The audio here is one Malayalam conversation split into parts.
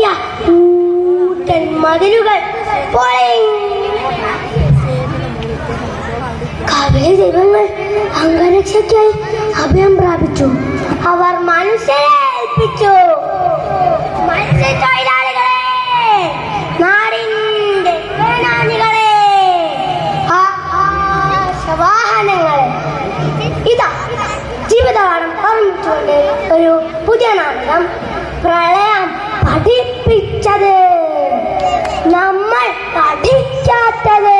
കെട്ടിയ കൂട്ടൻ മതിലുകൾ കവിളി ദൈവങ്ങൾ അംഗരക്ഷയ്ക്കായി അഭയം പ്രാപിച്ചു. അവർ മനുഷ്യരെ ഏൽപ്പിച്ചു. മത്സ്യത്തൊഴിലാളികളെ, നാടിന്റെ സേനാനികളെ, ആകാശവാഹനങ്ങളെ, ഇതാ ജീവിതപാഠം ഓർമ്മിച്ചുകൊണ്ട് ഒരു പുതിയ നാടകം. പ്രളയം പഠിപ്പിച്ചത്, നമ്മൾ പഠിക്കാത്തത്.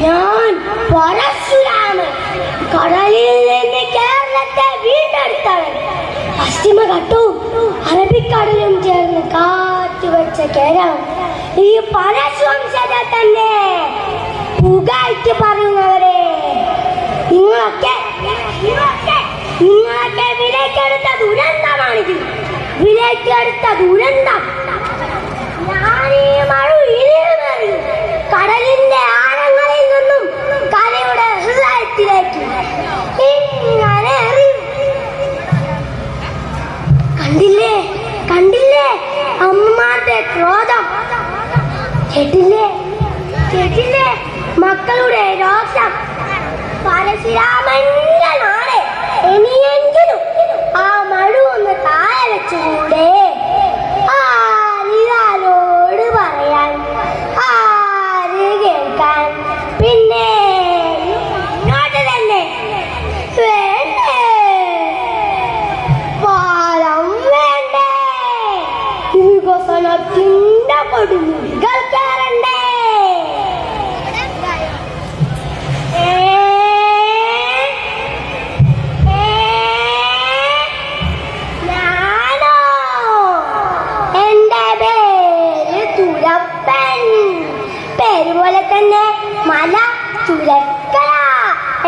ഞാൻ പരശുരാമൻ, കടലിൽ നിന്ന് കേരളത്തെ വീണ്ടെടുത്തവൻ. പശ്ചിമഘട്ടവും അറബിക്കടലും ചേർന്ന് കാറ്റുവെച്ച കേരളം ഈ പരശുവംശത്തെ തന്നെ പുകഴ്ത്തി പറയുന്നവരെ, നിങ്ങളൊക്കെ വിലക്കെടുത്ത ദുരന്തമാണിത്. വിലക്കെടുത്ത ദുരന്തം. ഞാനീ മഴു ഇനിയുമറി കടലിന്റെ ആഴങ്ങളിൽ നിന്നും കരയുടെ ഹൃദയത്തിലേക്ക് ഇങ്ങനെ എറിയും. കണ്ടില്ലേ കണ്ടില്ലേ അമ്മമാരുടെ ക്രോധം? കേട്ടില്ലേ കേട്ടില്ലേ മക്കളുടെ രോഷം? പരശുരാമന്റെ നാളെ ഇനിയെങ്കിലും ആ മഴു ഒന്ന് താഴെ വെച്ചുകൂടെ? ആരോട് പറയാൻ, ആര് കേൾക്കാൻ? പിന്നെ ഇങ്ങോട്ട് തന്നെ വേണ്ടേ? പാലം വേണ്ടേ? വികസനത്തിന്റെ കൊടുമുടികൾ കയറണ്ടേ? പേരുപോലെ തന്നെ മല, ചുരക്കല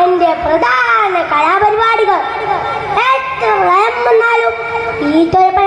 എന്റെ പ്രധാന കലാപരിപാടികൾ. എത്ര വന്നാലും ഈ